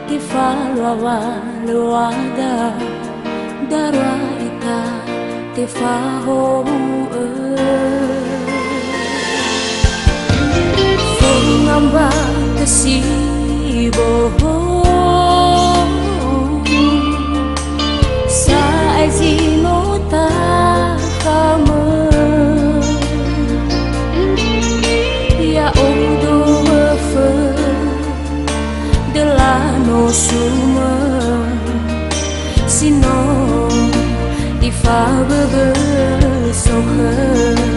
tifarawa luada darwa ita tifaho ngamba kasiboho sa azinota kama ya udo fe delano suma sino ifa bebe sohe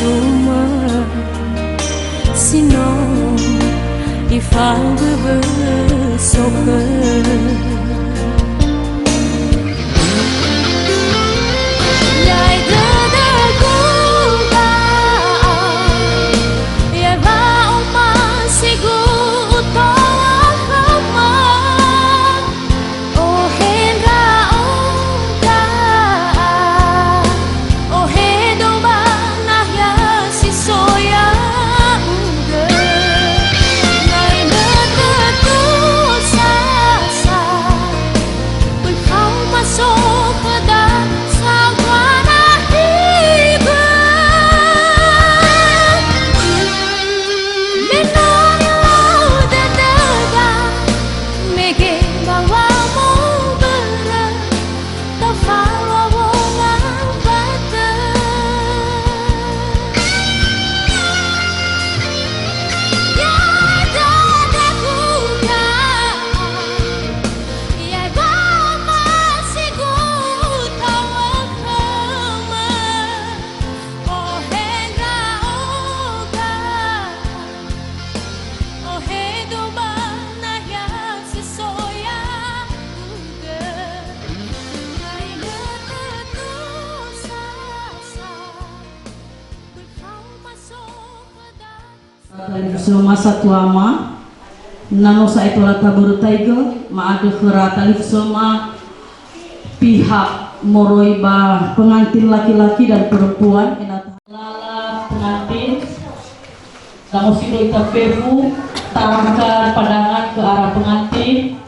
suma sino ifa bebe sohe masa tuama nano sa ito rata berutaigo maada kera talif sama pihak moroiba pengantin laki-laki dan perempuan lala pengantin kamu sido ita pebu tarangkan pandangan ke arah pengantin.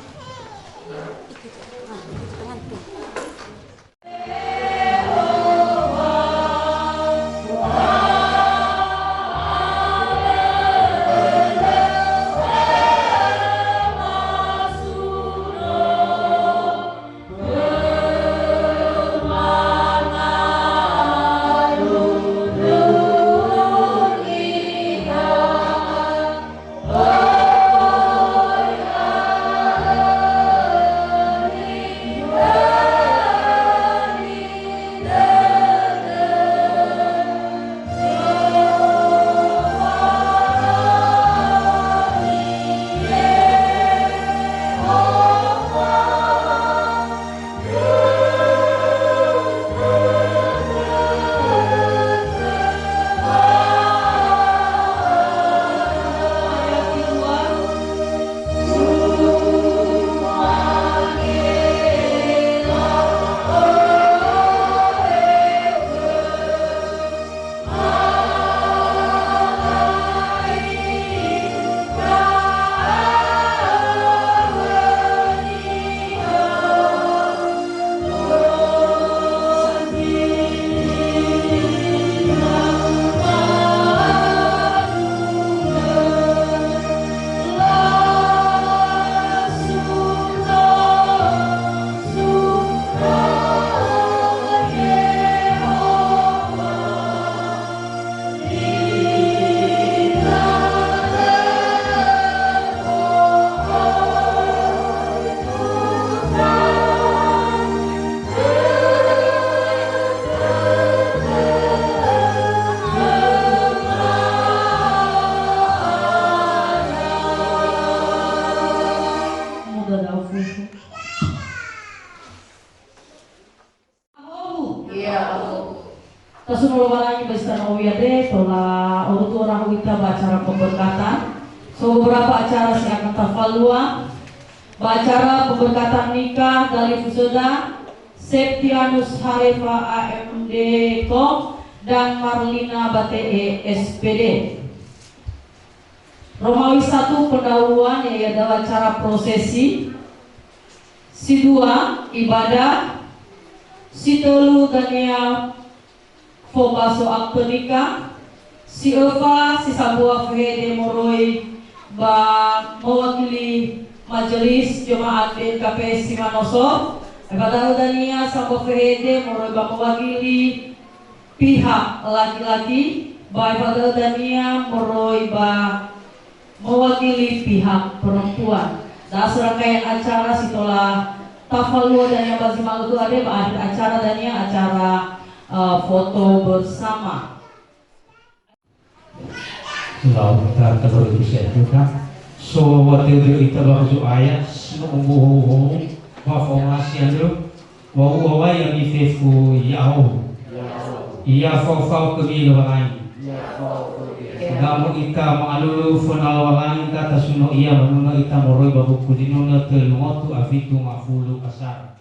sulawalanya besar owiade tola orang kita acara pemberkatan. So beberapa acara saya akan tafalua. Acara pemberkatan nikah dari Fusoda Septianus Harefa AMD Kom dan Marlina Batee SPD. Romawi 1 pendahuluan yaitu acara prosesi. Si 2 ibadah. Si 3 Daniel Fokaso akte nikah. Si Eva si Sabua Fede Moroi ba mewakili Majelis Jemaat DKP Simanoso. Pada Dania Sabua Fede Moroi ba mewakili pihak laki-laki. Pada Dania Moroi ba mewakili pihak perempuan. Dan serangkaian acara sitola tafalua dan yang pasti malu itu ada akhir acara dan yang acara foto bersama. Lalu kita terus juga. So waktu itu kita baru ayat semua informasi yang bahwa yang ifefu yau iya fau kami lawan. Kamu ika maalulu funal walang kata suno iya menuna ita moroi babu kudinuna telumotu afitu mafulu asar.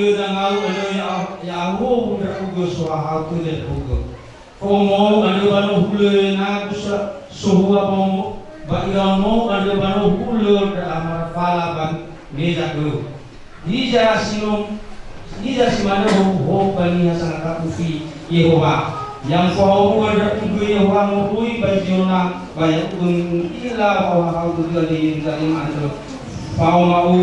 ule da ngau ane ya ho da ugo so ha tu le ugo komo ane bano hule na kusa sohua pomo ba irano ane bano hule da amara fala ban meja go Ija simane ho bani hasana kapufi Yehova yang kau ada untuk Yehova mului bajona banyak pun ila bahwa kau juga dari mantu kau mau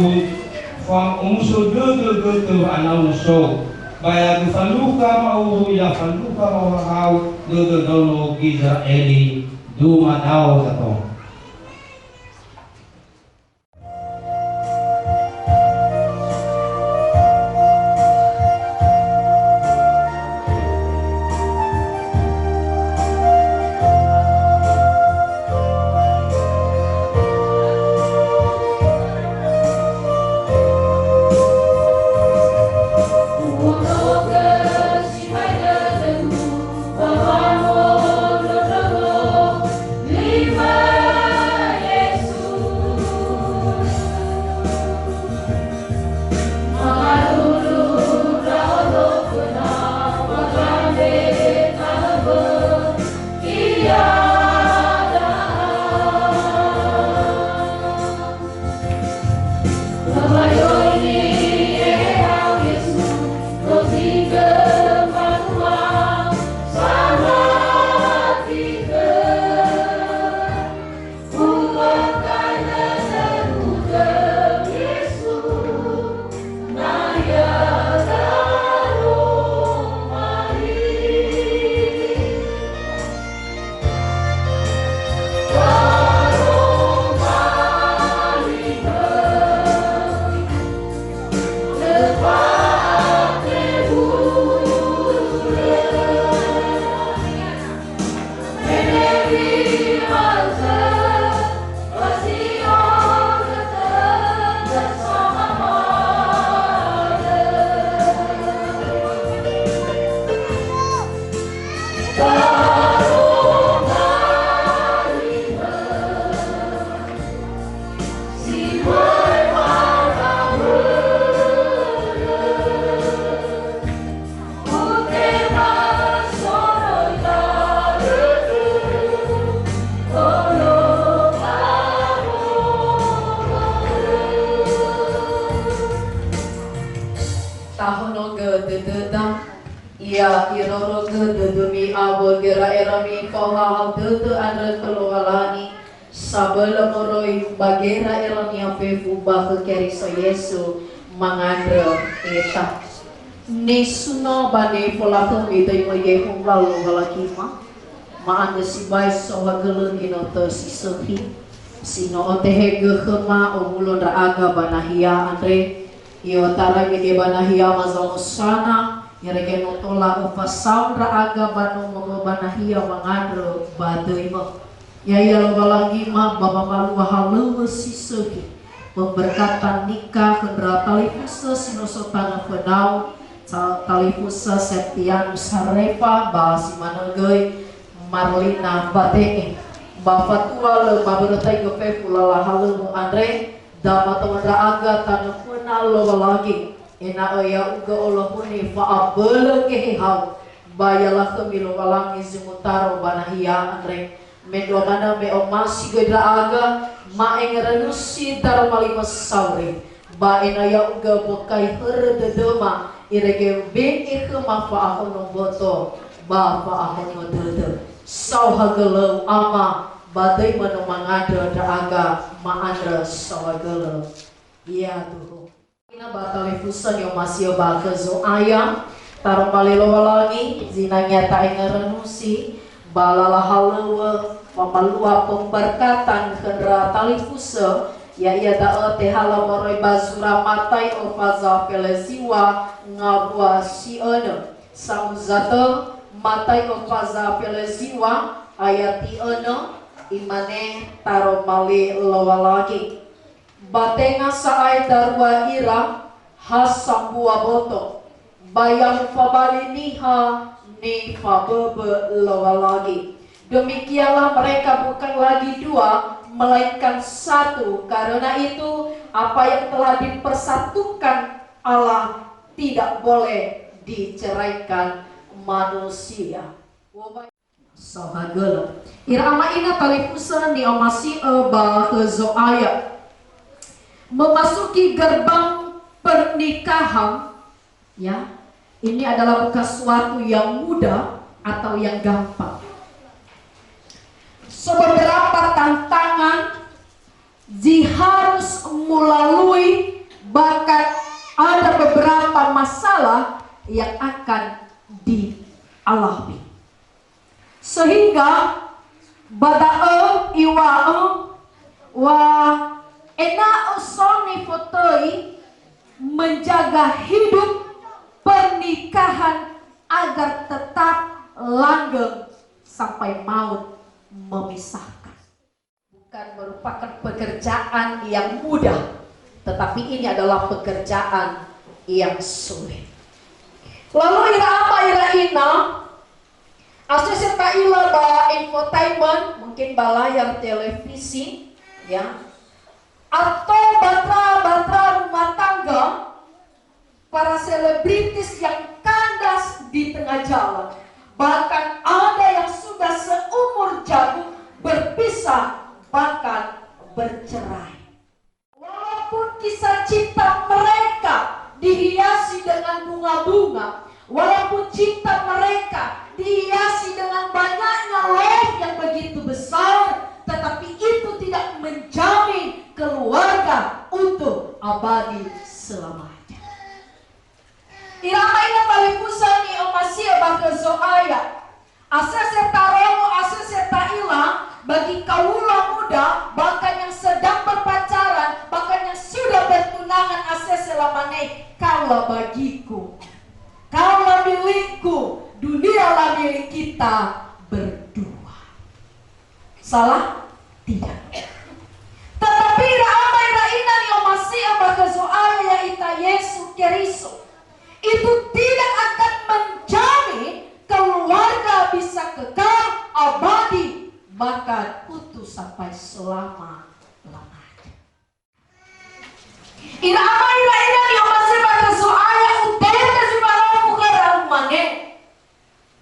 musuh dulu anak musuh bayar faluka mau ya faluka bahwa kau dulu dono giza eli dua tahu atau Ya iroro demi abo gera erami koha tutu andre keluarani sabela moroi bagera erani apefu bahu kerisa Yesu mangandre eta nesuno bane pola kami dai moye lalu galakima maande si bai soha gelun inoto si sohi sino otehe gehema omulon raaga banahia andre iyo tara gege banahia mazalosana Yereke notola upasaun raaga banu banahia mangandro badai mo. Ya lagi ma bapa malu halu sisogi memberkatan nikah kendera talifusa sinosotana fedau talifusa Septian Sarepa bahasi managoi Marlina Batee Bapak tua le baberetai gepe pula halu Andre dama teman raaga tanah kenal lo lagi ena oya uga olahuni faabele kehihau bayalah kemilo walangi zimutaro banahia andre medwa mana me omasi gedra aga ma engerenusi darmali masaure ba ena ya uga bekai herdedema irege be ikema faahono boto ba faahono dede sauhagelo ama badai mana mangada aga ma andra sauhagelo iya tuh Ina batali fusan yo masih bakazo ayam taruh balilo walangi zina nyata ingerenusi balala halewa mamalua pemberkatan kendera tali fusa ya ia da te hala moroi bazura matai ofaza pelesiwa ngabua si ono samuzata matai ofaza pelesiwa ayati ono imane taruh mali lawalagi Batenga saai darwa ira hasambua boto bayang fabaliniha ni fabebe lawa lagi. Demikianlah mereka bukan lagi dua melainkan satu. Karena itu apa yang telah dipersatukan Allah tidak boleh diceraikan manusia. Sahagala. Irama ina talifusan ni omasi bah zoaya. Memasuki gerbang pernikahan, ya, ini adalah bukan suatu yang mudah atau yang gampang. Beberapa tantangan harus melalui, bahkan ada beberapa masalah yang akan dialami. Sehingga bada'e iwa'e wa ena usoni fotoi menjaga hidup pernikahan agar tetap langgeng sampai maut memisahkan. Bukan merupakan pekerjaan yang mudah, tetapi ini adalah pekerjaan yang sulit. Lalu ira apa ira ina asesnya ila ba infotainment, mungkin ba layar televisi, ya, atau batra-batra rumah tangga, para selebritis yang kandas di tengah jalan. Bahkan ada yang sudah seumur jagung berpisah, bahkan bercerai. Walaupun kisah cinta mereka dihiasi dengan bunga-bunga, walaupun cinta mereka dihiasi dengan banyaknya love yang begitu besar, tetapi itu tidak menjamin keluarga untuk abadi selamanya. Irama ina palipusani omasi abaka zoaya. Asese tarewo asese taila bagi kaula muda, bahkan yang sedang berpacaran, bahkan yang sudah bertunangan, asese lamane kaula bagiku, kaula milikku, dunialah milik kita berdua. Salah? Tidak. Tetapi raama iraina ni omasi abaka zoaya ya ita Yesu Keriso itu tidak akan menjamin keluarga bisa kekal abadi, bahkan utuh sampai selama-lamanya. Irama iraina ni omasi abaka zoaya uteta zibaramu karamane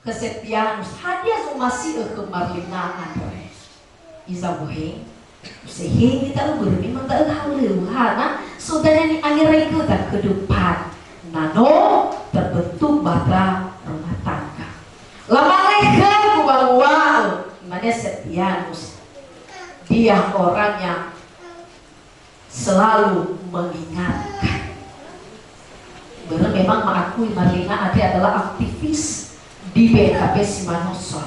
kesetiaan hadiah masih kemarlinaan re izabuhe sehingga kita berani mata halu hana saudara ni angirai kita ke depan nano terbentuk batra rumah tangga lama leka kubang mana Septianus, dia orang yang selalu mengingatkan. Benar memang mengakui Marlina Ade adalah aktivis di BKP Simanosor.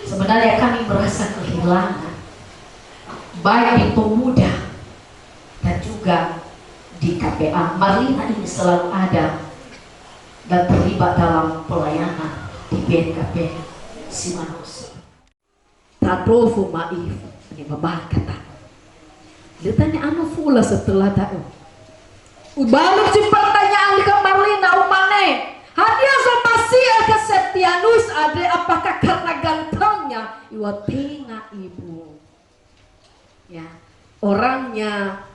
Sebenarnya kami merasa kehilangan baik di pemuda dan juga di KPA. Marlina ini selalu ada dan terlibat dalam pelayanan di BKP Simanosor. Tadofu maif ini babah kata. Ditanya anu fula setelah tahu. Balik si pertanyaan ke Marlina umane. Hadiah sama si ke Septianus ada apakah karena gantengnya? Iwa tengah ibu. Ya, orangnya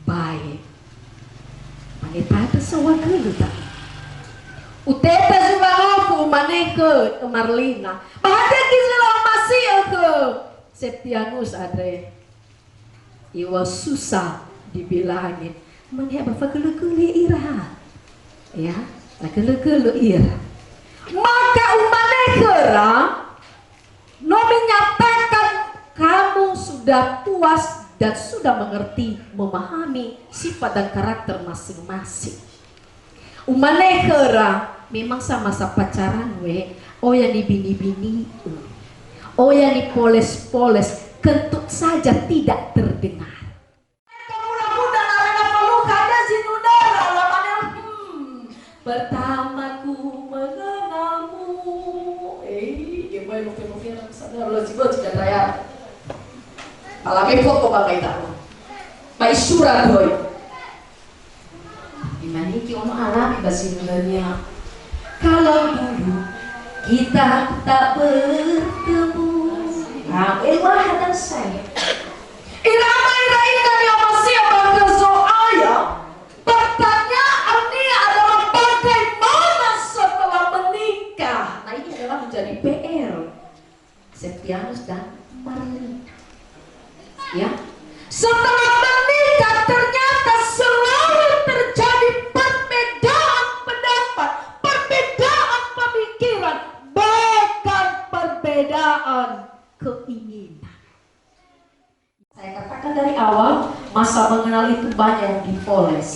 baik. Manita itu sewa dulu tak. Uteta suaraku umane ke Marlina. Bahagia kisah masih ke Septianus ada. Iwa susah dibilangin. Mengapa bapak gelu-gelu ira? Ya, gelu-gelu ira. Maka umane kera no menyatakan kamu sudah puas dan sudah mengerti, memahami sifat dan karakter masing-masing. Umane kera memang sama-sama pacaran we, oh yang dibini-bini, oh yang dipoles-poles, kentut saja tidak terdengar. Pertamaku mengenalmu, gimana mungkin sadar lo juga tidak raya. Alami foto pakai tahu, pakai surat boy. Gimana ini ono alami bahasa Indonesia. Kalau dulu kita tak bertemu, wah dan saya. Irama ira yang masih abang kesoaya. Pertanyaan ini adalah masa mengenal itu banyak yang dipoles.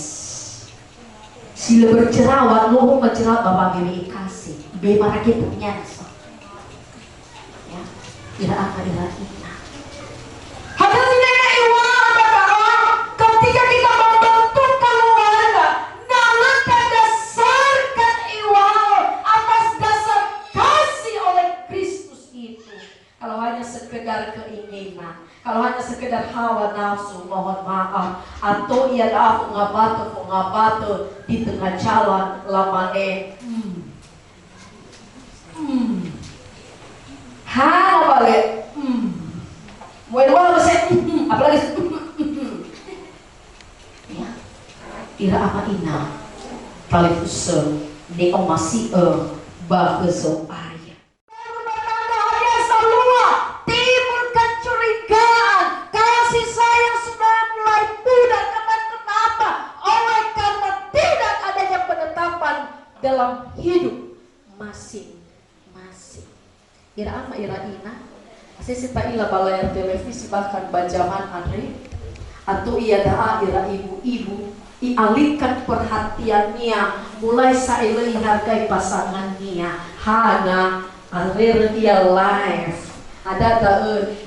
Sila berjerawat, lohong berjerawat bapak bebe kasih. Beba rakyat punya. Ya, ira apa ira ina. Hadirin nenek iwa ada bahwa ketika kita membentuk keluarga, nalakan dasarkan iwa atas dasar kasih oleh Kristus itu. Kalau hanya sekedar keinginan, kalau hanya sekedar hawa nafsu, mohon maaf. Atau ia dah ngabatu di tengah jalan lamane. Halo balik. Mau dua besar. Apalagi. Ya. Ira apa ina? Kali usel ni masih bah keso ayah. Timbul kecurigaan, kasih sayang sudah mulai pudar. Kenapa? Oleh karena tidak adanya penetapan dalam hidup masing-masing. Ira ama ira ina, sesita ila balayar televisi bahkan bajaman Andre, atau ia daa ira ibu-ibu, ialihkan perhatiannya, mulai sailai hargai pasangannya, hana Andre dia live. Ada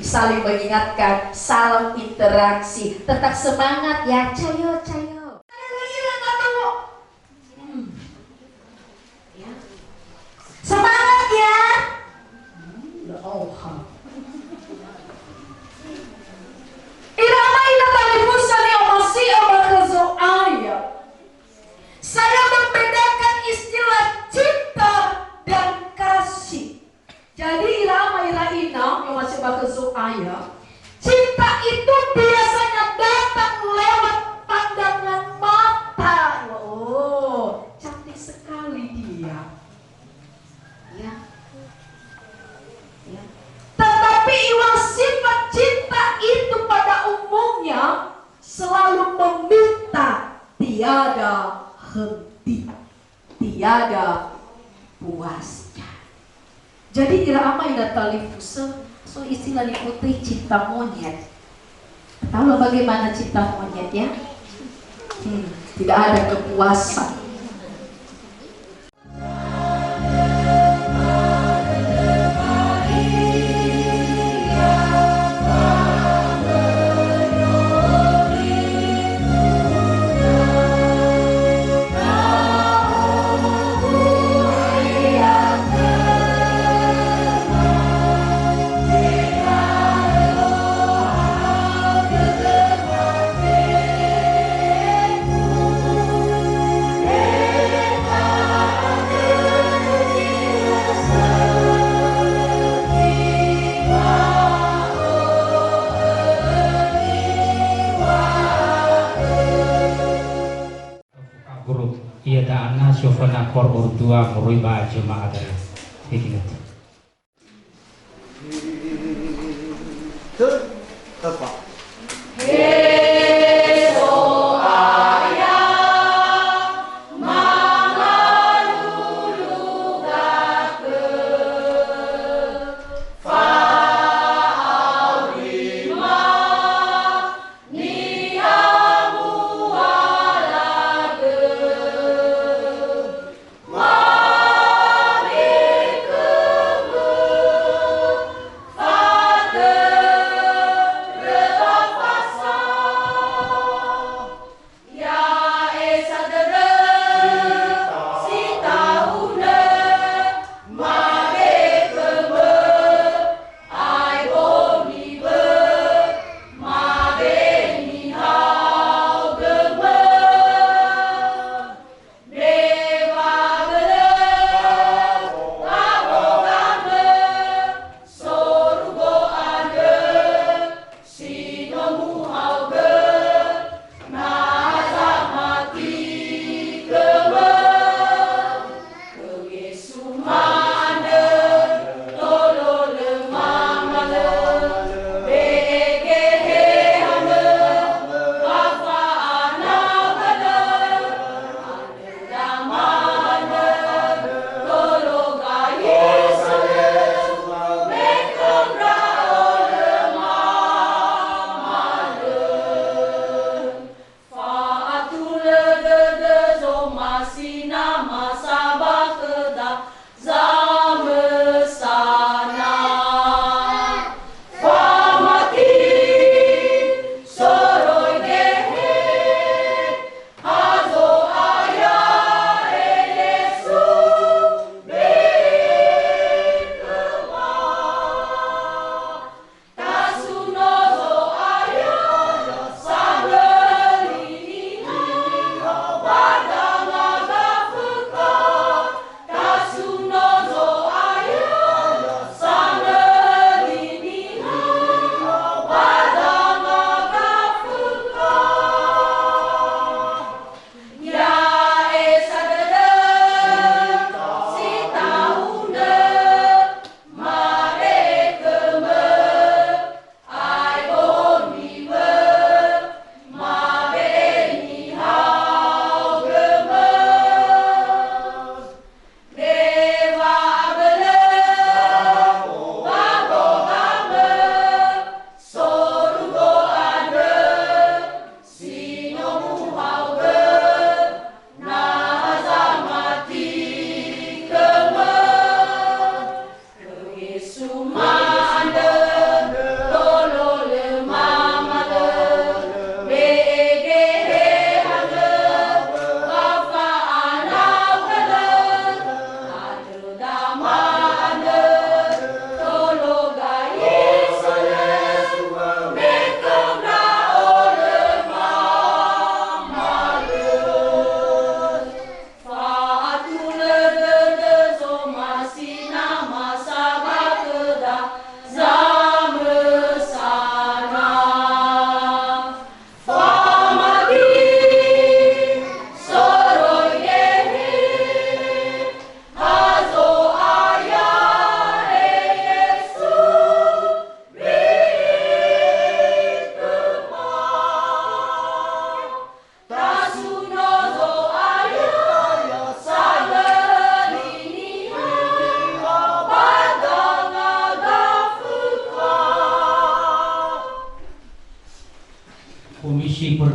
saling mengingatkan, salam interaksi, tetap semangat ya, cayo. Semangat ya. Irama ina talibusan ni omasi abakazo ayat. Saya membedakan istilah cinta dan kasih. Jadi irama ira ina yang masih bakazo ayat. Cinta itu biasanya datang lewat pandangan mata. Oh, cantik sekali dia. Ya. Tetapi iwang sifat cinta itu pada umumnya selalu meminta, tiada henti, tiada puasnya. Jadi kira apa yang talifuse, so istilah putih cinta monyet. Tahu bagaimana cinta monyet ya? Tidak ada kepuasan. Ia dana syufana kor urdua muriba jemaah dari begitu. Apa?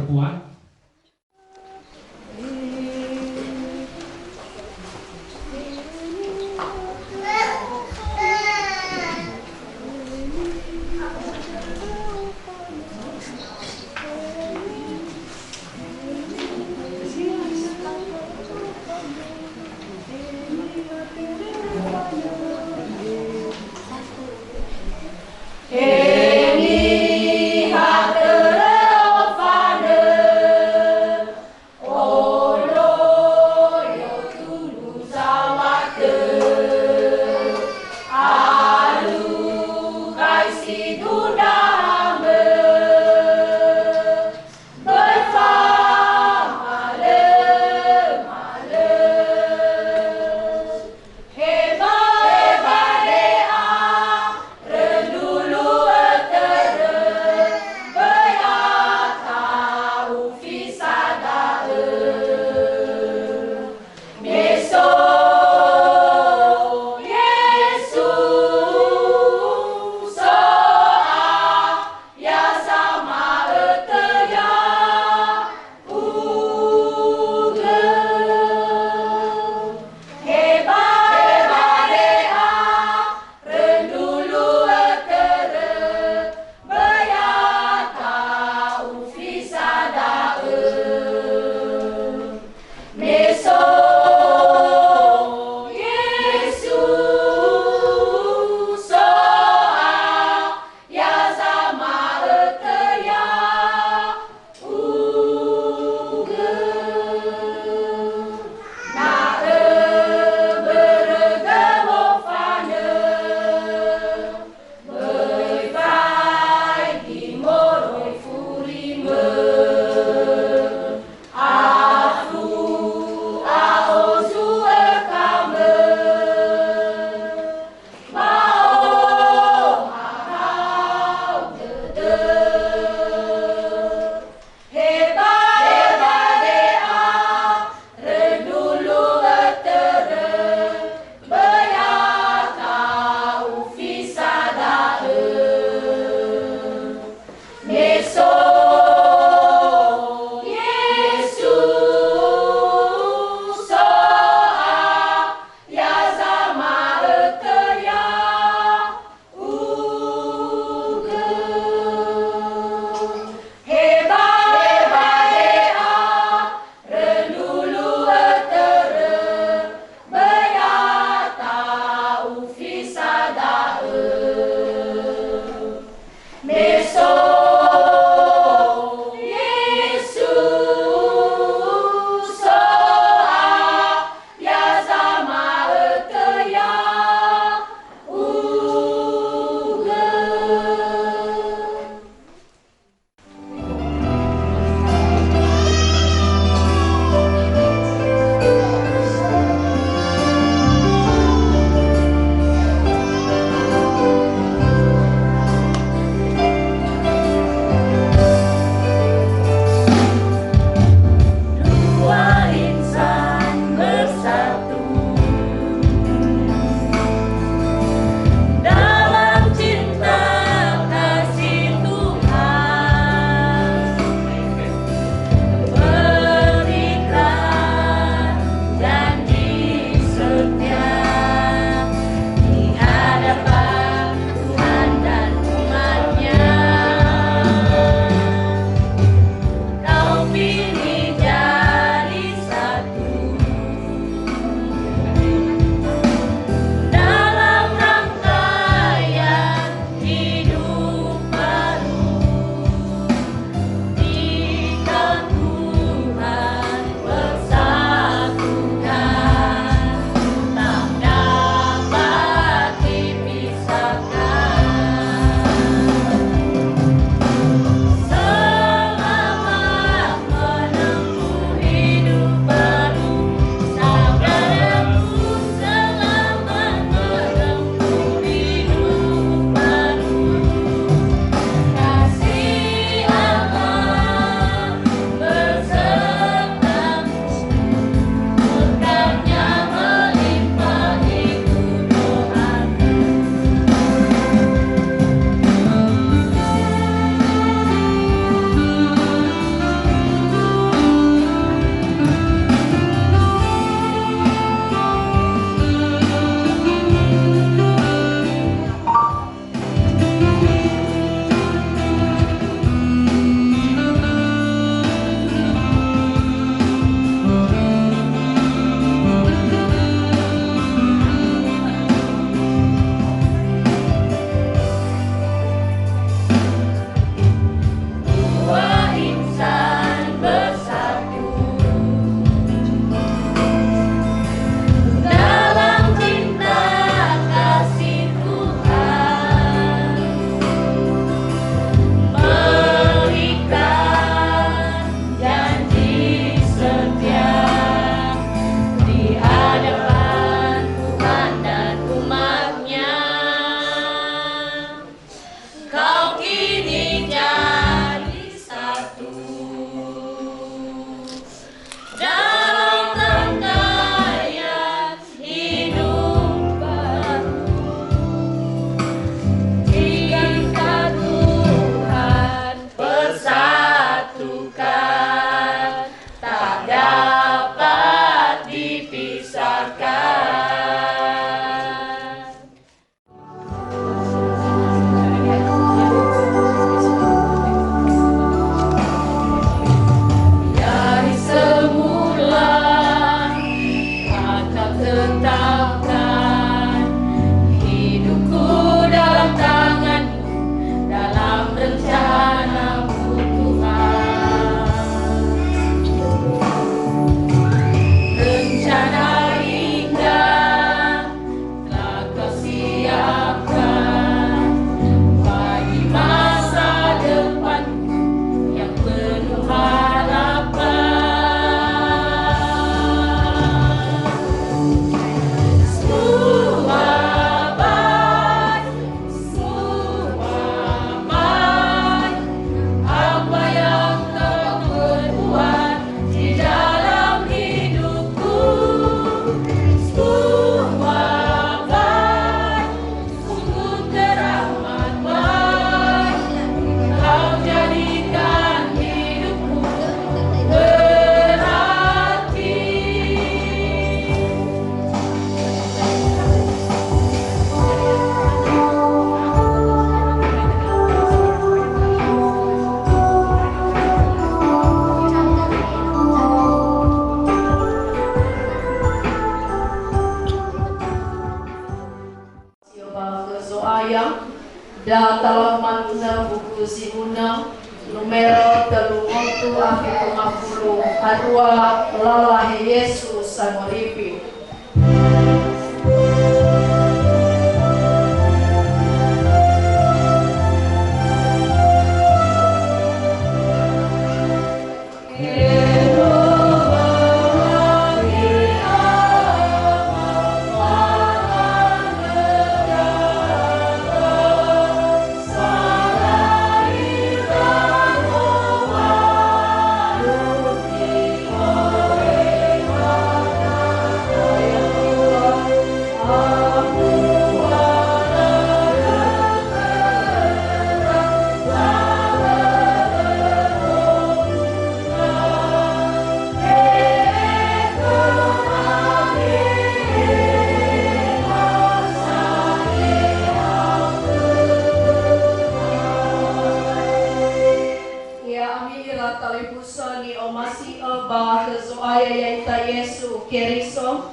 perempuan. siapkan hidupku dalam tangan-Mu, dalam rencana-Mu Tuhan. Rencana indah telah Kau siapkan bagi masa depan yang penuh harapan. Semua baik, semua baik, apa yang Kau perbuat di dalam hidupku. Semua baik, sungguh teramat baik, Kau jadikan hidupku berarti. Siapa kesoayang dalam manuna buku simuna numero 350 arwah lalah Yesus Samoripi. Ya ami ira talipusani o masi ba kesoaya yaita Yesu keriso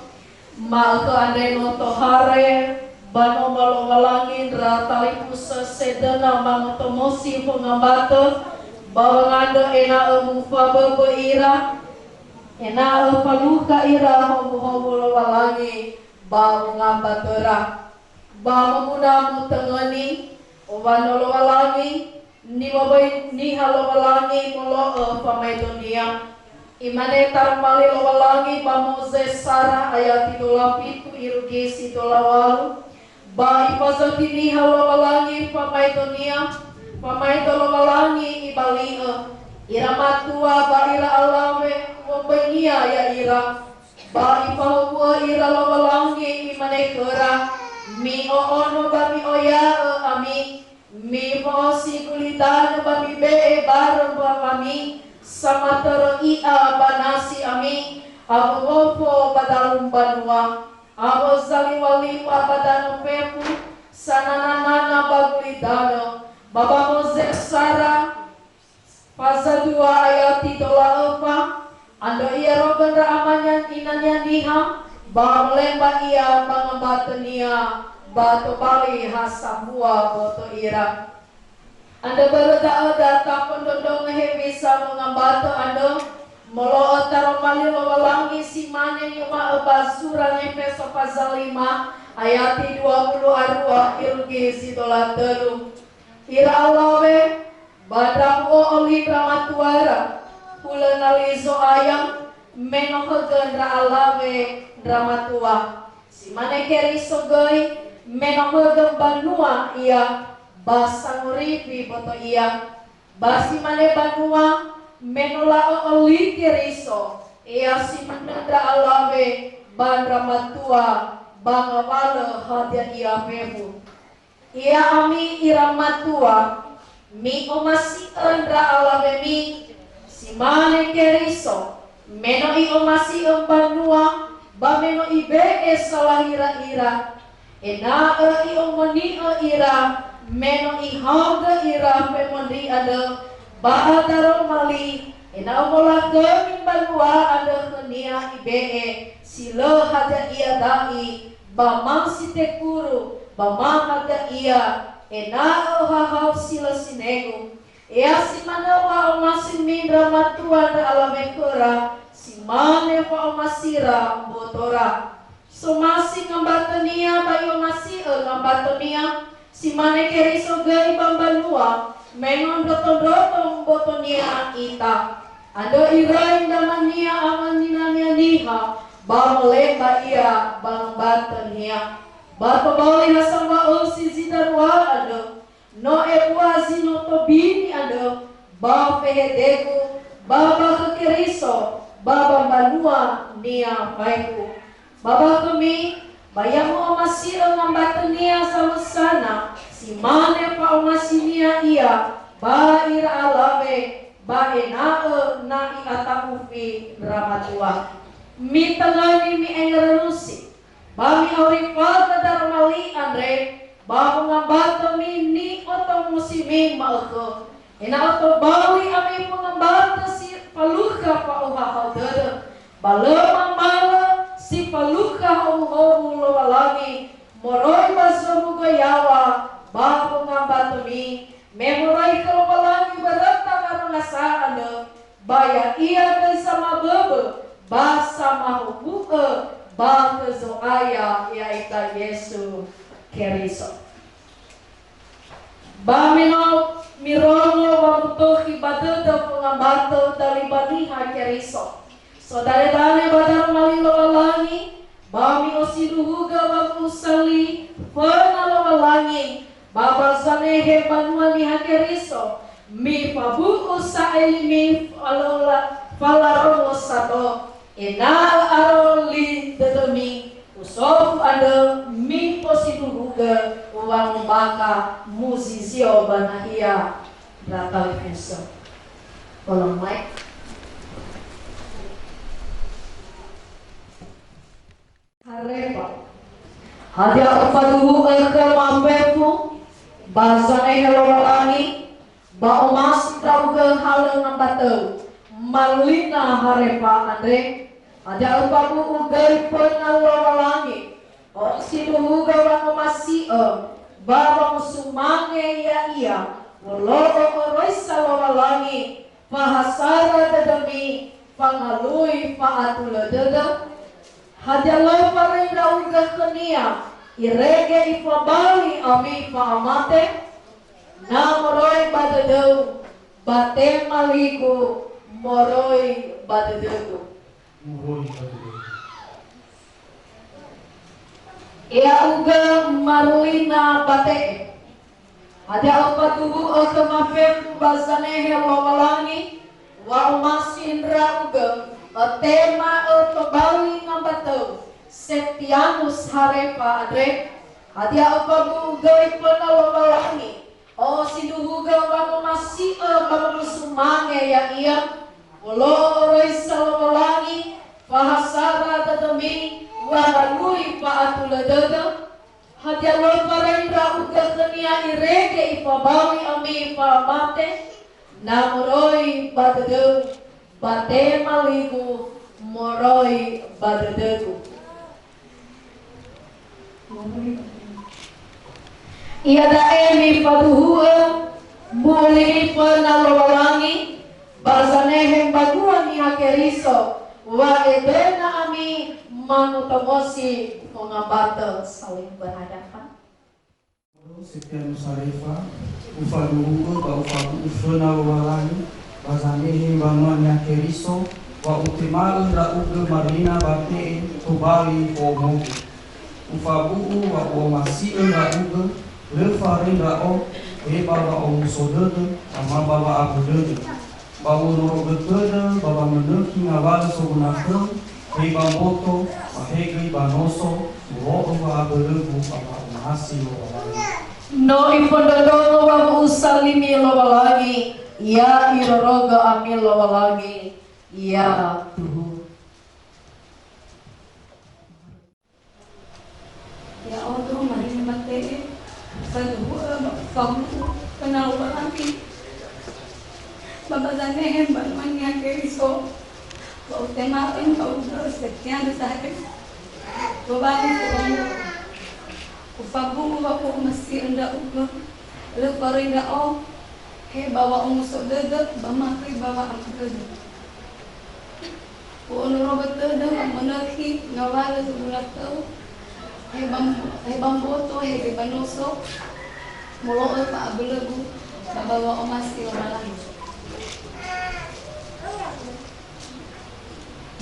mal ke ande no tohare bano malo malangin ra talipusa sedena mangoto mosi pengambato bawangando ena umufa beira ena paluka ira homo lo walangi ba mengambatera ba memudamu tengeni o bano lo walangi ni mabay ni halawalangi mulo pamay dunia imane tarmali lawalangi ba Moses Sarah ayat 37 irugi si 28 ba ipazati ni halawalangi pamay dunia pamay lawalangi ibali iramatua ba ira alawe mombenia ya ira ba ipahua ira lawalangi imane kera mi ono ba mi oya ami mi mosi kulitan bami be bareng kami sama tero ia banasi ami abu wopo badalum banua abu zaliwali badano pepu sananana bagulidano baba Moses Sarah pasal 2 ayat 34 ando ia rogan amanyan inanya diha ba melemba ia pangambatenia bato bali hasambua boto ira anda berada tapon dondong bisa mengambato anda molo taromali lawalangi simane nyuma basura Efeso pasal 5 ayat 20 arwa ilgi sidola telu ira alawe badam o oli dramatuara pulenalizo ayam menohogen ra alawe dramatua simane keri sogoi menohogen banua ia basang ripi boto ia basi mane banua menolao oli keriso ia si menendra alawe bandra matua bangawale hadia ia pebu ia ami iramatua mi omasi endra alawe mi si mane keriso meno i omasi banua ba meno ibe salahira ira ena i omoni ira meno i haga ira pemondri ada bahataro mali Ina mola kemin banua ada kenia IBE silo haja ia dai bamang si tekuru bamang haja ia ena hahau silo sinego ea si manawa omasi mindra matuan alame kera si mane pa omasira botora so masi ngambatania bayo masi ngambatania si mane keriso gai bambanua mengon dotong botonia ita ando irain damania amanina niha bamolemba ia bang batania bato bawai hasamba osi zidarwa ando no epuazi no tobini ando ba fehedego baba kekeriso baba banua nia faiku baba kami bayamu masih ngambatania sama sana si mane pa omasinia ia ba ira alame ba enaa na atakufi dramatua mi tangani mi engerusi ba mi aurifal darmali andre ba mengambata mi ni otong musimi maako ena oto bawi ami mengambata si paluka pa uha dede balema mala si paluka uha lawalagi moroi basomu gayawa ba mengambata mi memorai kalawalagi berata karena saana baya ia dan sama bebe ba sama hubuke ba kezoaya yaita Yesu Keriso ba mirongo wamutohi badada pengambato dari baniha Keriso saudara-dara badar malilo alangi ba mi osiduhuga wamusali penalo alangi Baba sanehe banua ni Keriso mi pabuku saelimi falaromo sato enal aroli dedemi usof ada mi posiduhuga uang baka musisio banahia ratali fuso tolong mic harepa hadia upaduhu ke mampepu Basane helolani ba omas tauge halang ngambateu malina harepa andre ada upabu ugai penalolangi o siduhu gawa omasi ba musumange ya iya wolo oroisa lolangi pahasara dedemi pangalui paatula dede hadalo parenda uga kenia irege ifabali ami paamate na moroi badadeu bate maliku moroi badadeu ia uga marlina bate ada apa tubuh kemafem basane helwalangi wa umasindra uga tema pabali ngambateu Septianus harepa adre hadia upabu ugai penalolangi o siduhuga wa masih bapa musumange ya iya ulo roisa lolangi pahasara tetemi wa lui paatula dede hadia lo parendra uga kenia irege ipabawi ami pamate namoroi badede bate maliku moroi badedeku ia daemi paduhua muli penalolangi basanehem baguan ni Keriso wa edena ami manutomosi mengambata saling berhadapan Sekian Musarifa ufaduhua ba ufabu penalolangi basanehem baguan ni Keriso wa utimaun rauge marina bate tubali omo ufabu wa masih rauge lefarin rao baba om sodede sama baba abudede bawu noro betede baba meneki ngawal sogunake baba moto bahegi banoso wo wa abudede baba masih no ipondodo wa usalimi lawalagi ya iroroga amil lawalagi ya tuhu Ya Allah, mari mati. Kamu kenal lagi. babazanehem banwanya keriso bau temain bau sekian besar babani kono ufabu waku masih anda uga le korinda o he bawa umusok dedek bamakri bawa ang dedek Puno robot dedek menerhi ngawala sebulan tau he bamboto he banosok mulo pa abelebu bawa omasi omalang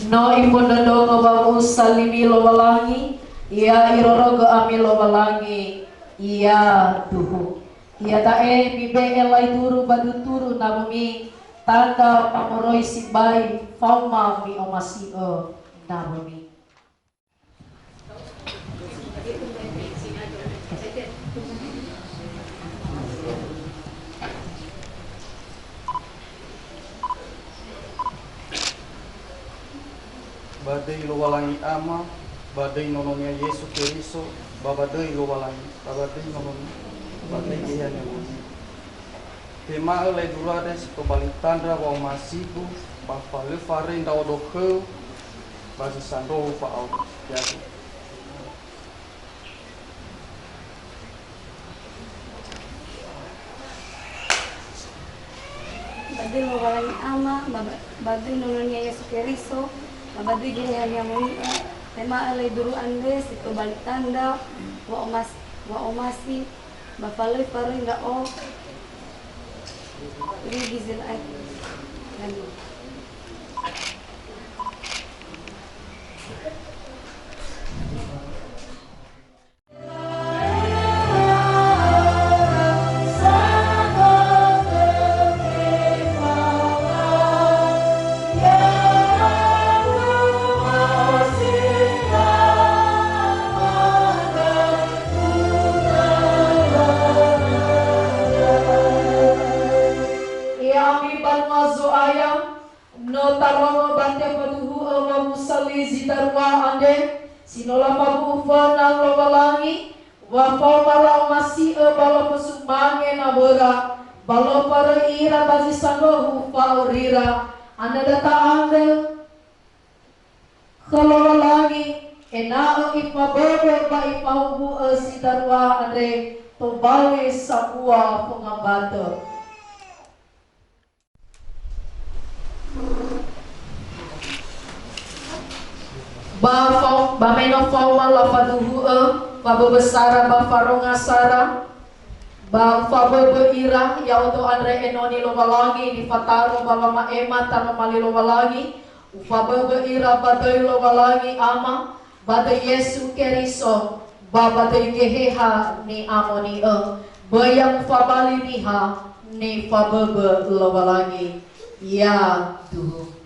No iponodo ngabawu salimi lowalangi ia iroro go ami lowalangi ia duhu ia tae mibe elai turu badu turu nabumi tanda pamoroi sibai fauma mi omasi nabumi Badai lowalangi ama, badai nononya Yesus Keriso, babadai lowalangi, babadai nononya, badai dia nyawa. Tema oleh durada sekobali tandra wa masibu, bafa lefarin daudokhe, bagi sando fa au jadi. badai lowalangi ama badai nolonya Yesus Keriso babadu gaya yang tema alai duru ande situ balik tanda wa omasi bapalai farinda o rigizil ay lagi Sinola pabu ufana lowalangi wa faumala masih balo pesumange nabora balo para ira basi sando faurira anda data anda kholowalangi ena ipa bebe ba ipa hubu sitarwa ande tobale sakua pengambato ba meno fauma la faduhu ba besara ba faronga sara ba fa ira ya auto andre enoni lo balangi di fataro ba mama ema tama mali lo balangi fa ira ba doi lo balangi ama ba de Yesu Keriso ba de geheha ni amoni bayang fa bali niha ni fa lo balangi ya duhu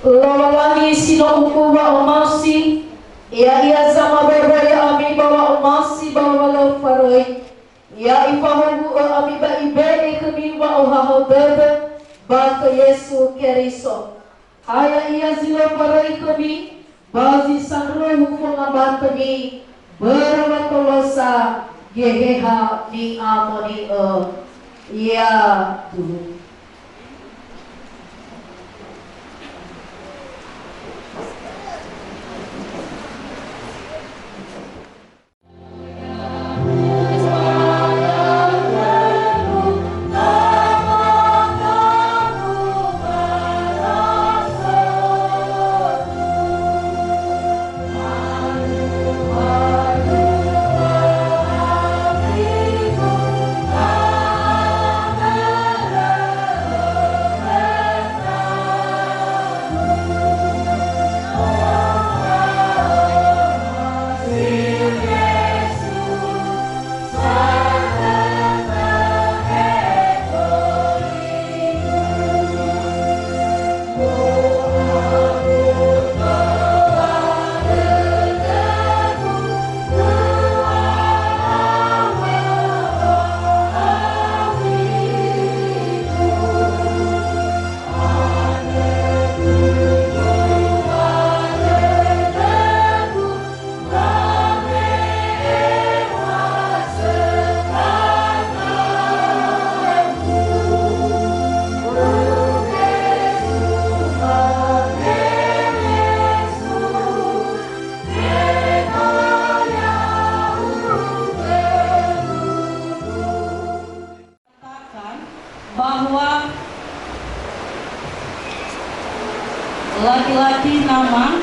Lowalangi sino umu wa omasi ia sama beraya ami bawa omasi bawa lo faroi ia ifahu ami ba ibe kami wa ohaho bebe ba ke Yesu Keriso haya ia silo faroi kami bazi sangro pengabat kami berwatolosa geheha ni amoni ia tuh bahwa laki-laki nama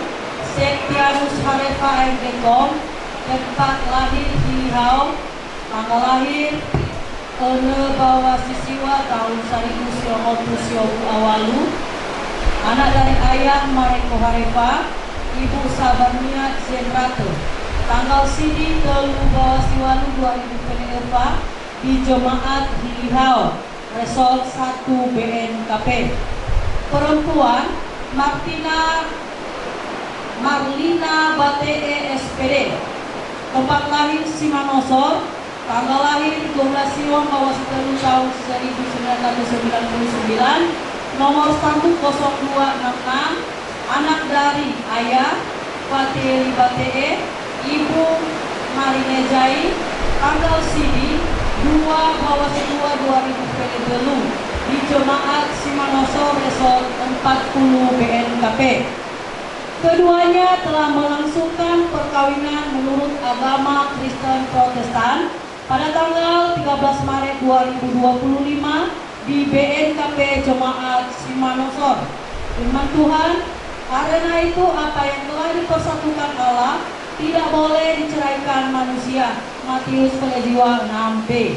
Septianus Harefa Enggekom, tempat lahir Hihau, tanggal lahir bawah sisiwa tahun 1990 awalu, anak dari ayah Mareko Harefa, ibu Sabarnia Zenrate, tanggal sidi telu bawah siwalu 2004 di Jemaat Hihau, Resort 1 BNKP. Perempuan Marlina Batee SPD, tempat lahir Simanosor, tanggal lahir 12 Siwon bawah telu tahun 1999, nomor 10266, anak dari ayah Fatih Batee, ibu Marinejai, tanggal sidi 2 bawah 2020 di Jemaat Simanosor Resort 40 BNKP. Keduanya telah melangsungkan perkawinan menurut agama Kristen Protestan pada tanggal 13 Maret 2025 di BNKP Jemaat Simanosor. Firman Tuhan, karena itu apa yang telah dipersatukan Allah tidak boleh diceraikan manusia. Matius Pelejiwa 6b.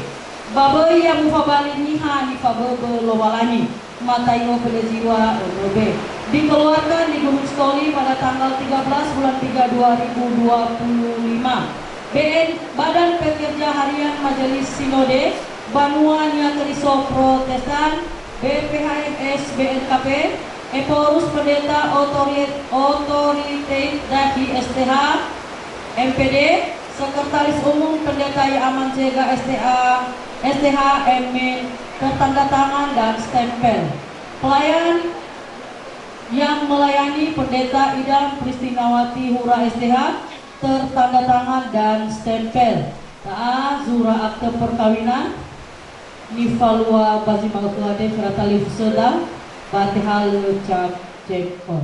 Babai yang mufabali niha ni fabebe lowalani. Matayo Pelejiwa 6b. Dikeluarkan di Gunung Stoli pada tanggal 13 bulan 3 2025. Badan Pekerja Harian Majelis Sinode Banua Nia Kristo Protestan BPHMS BNKP Eporus Pendeta Otoritas Daki STH MPD Sekretaris Umum Pendeta Yaman Jega STH ME tertanda tangan dan stempel. Pelayan yang melayani Pendeta Idam Pristinawati Hura STH tertanda tangan dan stempel. Zura akte perkawinan Nifalua Bazimaguade Fratalif Sedang Batihal Cap Jekon.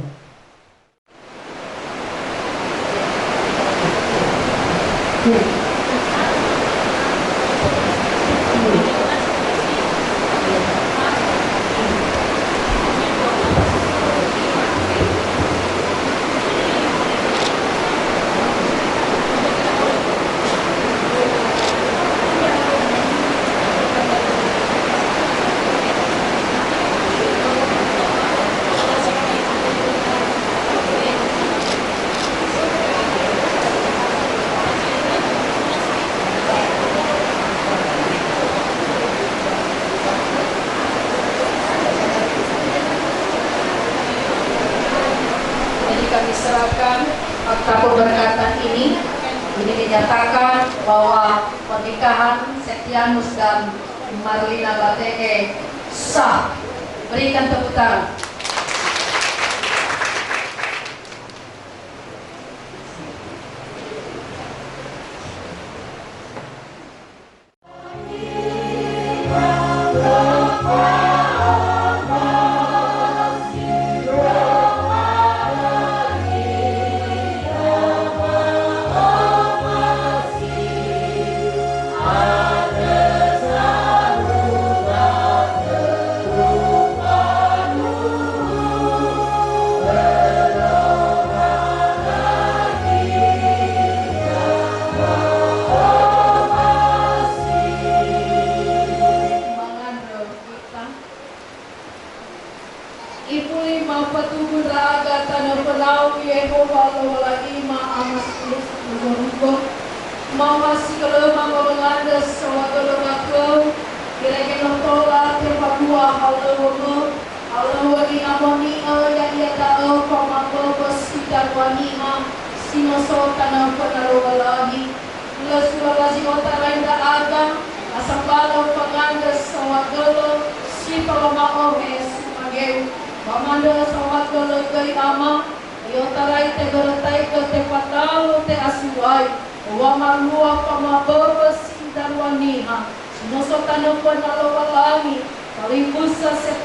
Dinyatakan bahwa pernikahan Septianus dan Marlina Batee sah. Berikan tepuk tangan.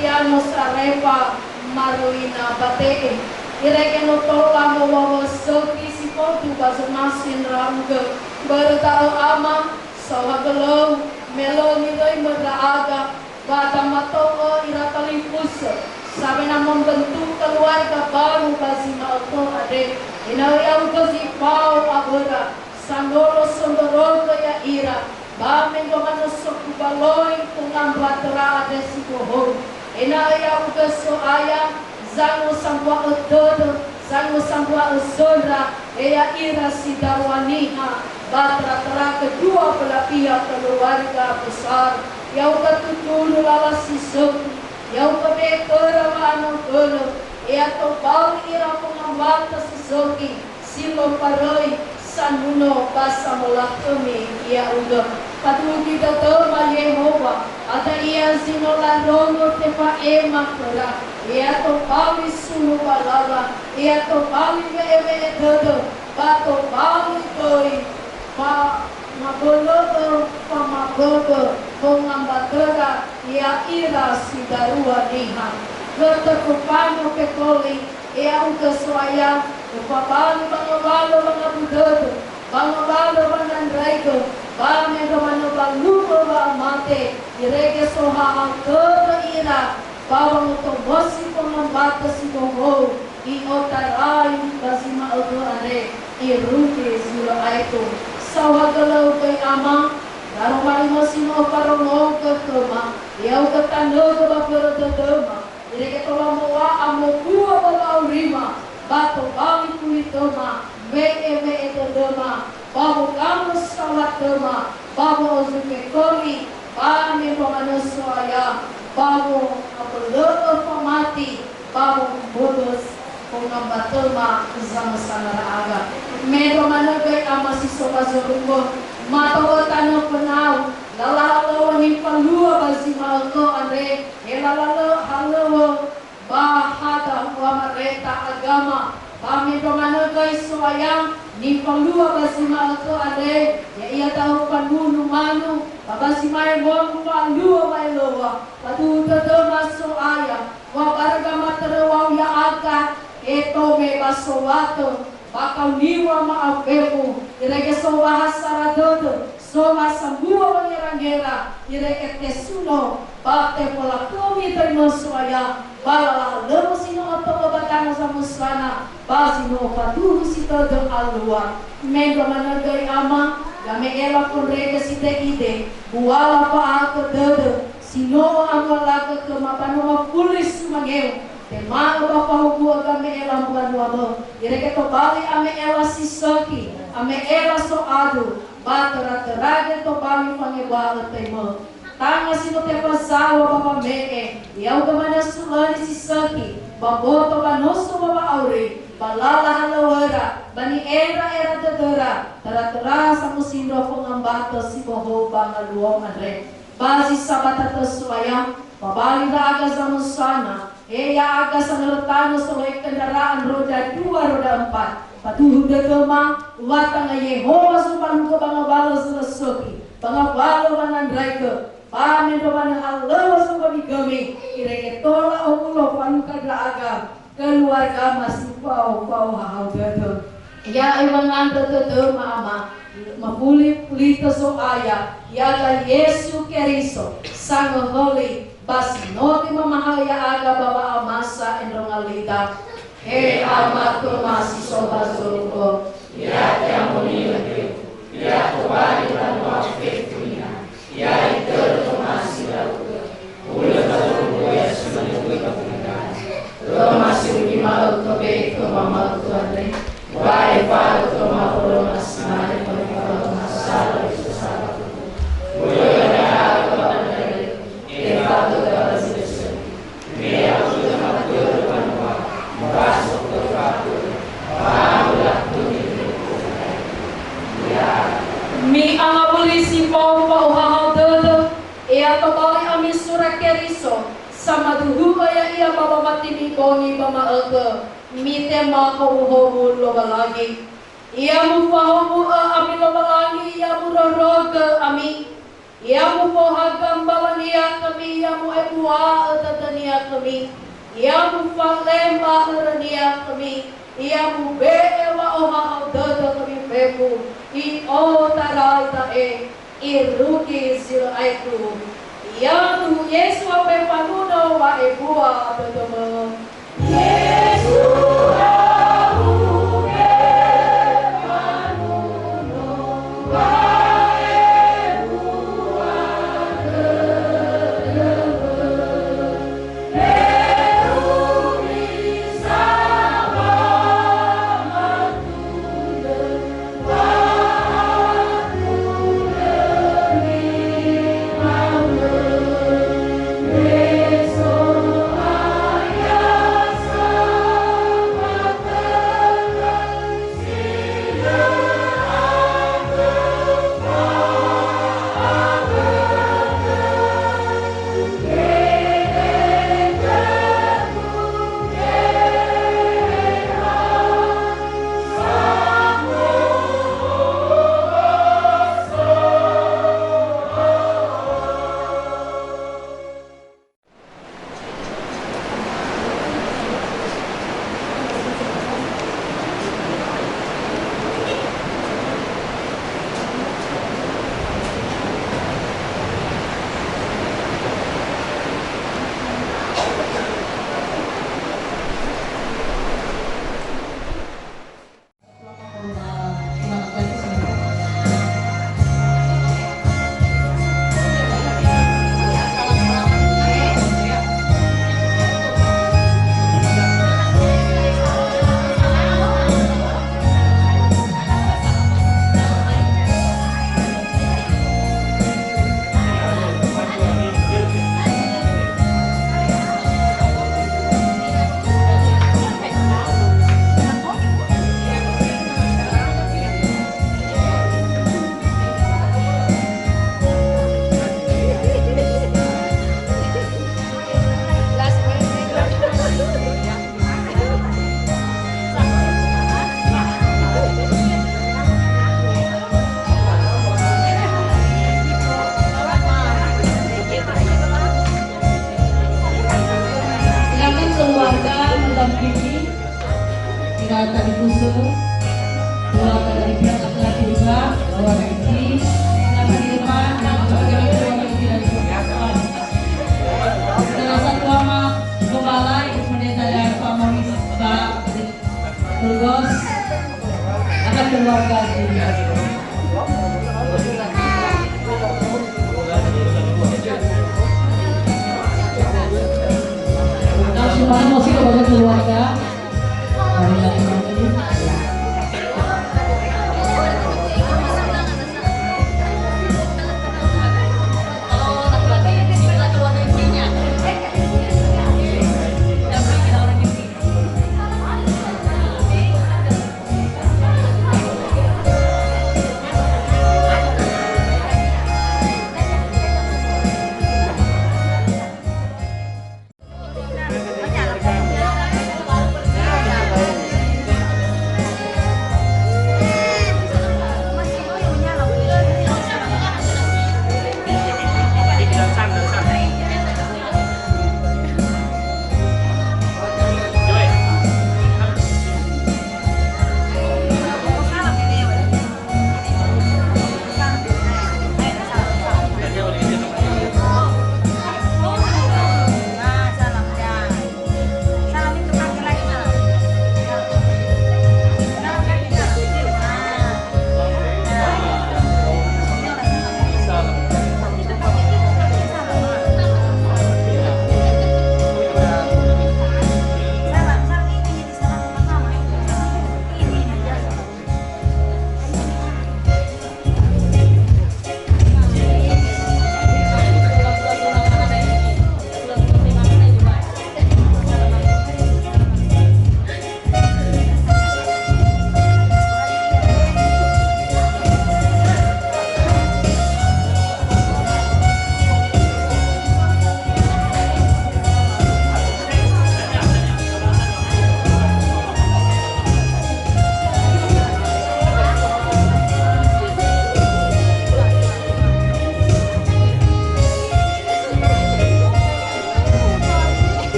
Septianus Harefa Marlina Batee Irekeno tola mawawa soki si potu basemasin ramge bertau ama sawa gelau melo nilai meraaga Bata matongo ira kalipus. Sabi na membentuk keluarga baru bagi malto ade. Inayang kasi pau agora. Sandolo sondoro kaya ira. Bamen gomano sokubaloy kung ang batra ade si kohor. Inayang kaso ayang zango sambwa ododo. Zango sambwa osodra. Eya ira si darwaniha. Batra tera kedua belah pihak keluarga besar. Yang ketutulo lawas si soki. Yang kebekera mano kono, ia to bali ira pengambata sesoki, silo paroi sanuno basa molakemi ia uga. Patu kita toma Yehova, ada ia sino larongo tepa ema kera, ia to bali sunu balala, ia to bali eme dodo, bato bali koi, mabologo, pamagogo, pengambatera, ia ira si darua niha. Gata kupano pekoli, ia uga suaya, kupabali bangabalo bangabudodo, bangabalo bangandraigo, bangego manobalugo mate, irege soha ang todo ira, bawang utobosi pengambata si boho, iotaray basima ugo are, iruti sila aito. Sawagalaw kay ama, darumali mo sino parong ke kema, yaw katano ke bapero dodoma, ireke tola moa amo kuwa bala urima, bato bali kulitoma, me dodoma, babu kamu sawat doma, babu ozuke koli, bami pamanoso aya, babu apeloko pamati, babu bodos, pengambatoma sama sanara aga. Medo managay ama si soba zorungo, matawa tano penau, lalalo ni palua basi malko ande, elalalo halawo bahada wa mareta agama, medo managay soayang ni palua basi malko ande, ya ia tahu panunu manu, babasi mai mo palua mai lowa, patu todo maso aya, wa bargama terewa ya aga, eto me basowato. Bakal niwa maafefu, ireke sowa hasaradodo, sowa sambua wangerangera, ireke tesuno, bakte pola kumi terima soaya, bala lemo sino oto batang sa musana, basino patuhu si todo alua, mendo managay ama, game ela konreke si te ide, buala pa ako dodo, sino ang wala ka mapano pulis mangeo. Temano bapa hubua kami ela bulan wabo. Ireke to bali ame ela sisoki, ame ela so adu. Batera terage to bali pangebala temo. Tanga sino te pasawa bapa mee. Yau kamana sulani sisoki. Baboto banoso bapa aure. Balala halawara. Bani era dedora. Tera sa musindo pengambato si boho bangaluo andre. Basi sabata to suayam. Babali da aga sa musana. Eya aga sa nalatano sa may kendaraan roda 2, roda 4. Patuhod na kama, wata nga Yehova suman ko bangabalo sa nasoki. Bangabalo manandray ko. Pamin pa man ang alawa sa pamigami. Ireketola o mulo panukad na aga. Keluarga masipaw hahaw gato. Ya ibang ando todo mama. Mapuli-pulito so aya. Yaga Yesu Keriso. Sango holy. Bas noti mamahaya aga baba amasa enrongalida. He ama kumasi soba zuruko. Ya tiamuni lagi. Ya kubali dan wafetuina. Ya itu kumasi lauga. Ula zuruko ya semanjui kapungan. Lo masih ujimal kobe kumamal kuadre. Wai pal kumaholo masmare kumaholo masala itu salah. Ula mi angabulisi pau uhahaw dodo ia tobali ami surak keriso sama duhu kaya ia baba matini bongi bama ege mi tema kauhobu loba lagi ia mufahobu ami loba lagi ia muroroge ami ia mufohagam balania kami ia mu ebua tatania kami ia mufalema herania kami ia mu bewa ohahaw dodo kami bebu I o tarai tae I ruki sila aitu Ya tu Yesu apa panuno wa ebua teteme. Tadi kusuk, keluarga dari pihak laki-laki juga, bawa istri, silakan di depan dan sebagai keluarga istri dan keluarga. Salah satu nama gembala Ibu Pendeta dan Pak Maurice Pak Burgos akan keluarga juga. Kalau semuanya masih kepada keluarga.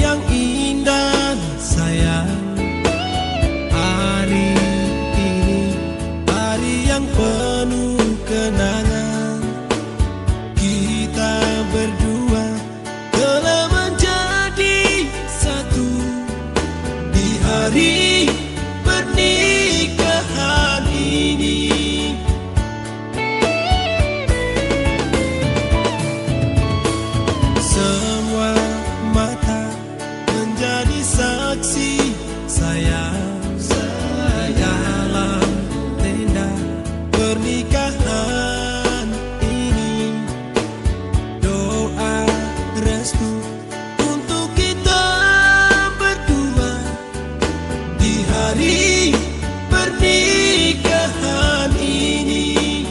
yang indah sayang. Hari ini hari yang penuh kenangan. Kita berdua telah menjadi satu di hari pernikahan ini. Semua mata menjadi saksi sayang dalam tenda pernikahan ini. Doa restu untuk kita berdua di hari pernikahan ini.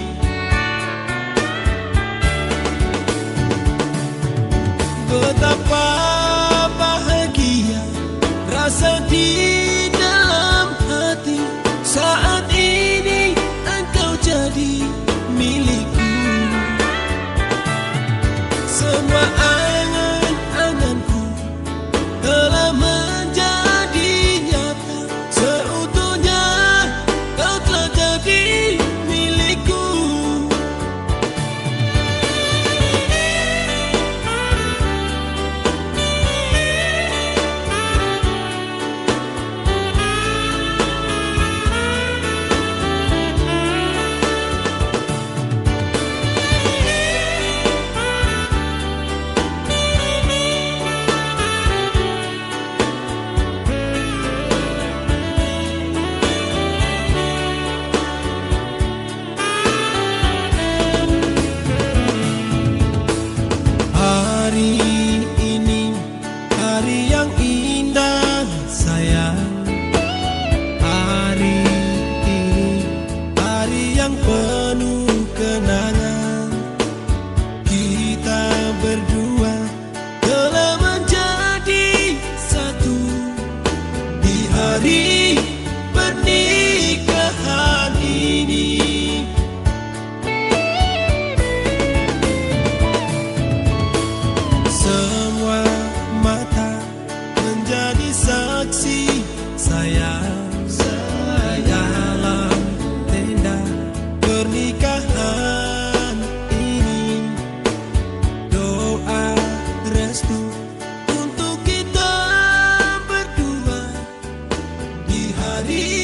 Betapa bahagia rasa di dalam hati saat ini engkau jadi milikku. Semua angan-anganku telah menjadi nyata. Seutuhnya kau telah jadi milikku. Hari ini hari yang indah sayang. Hari ini hari yang penuh kenangan. Kita berdua telah menjadi satu di hari pernikahan ini. Semua mata menjadi saksi sayang dalam tenda pernikahan ini. Doa restu untuk kita berdua di hari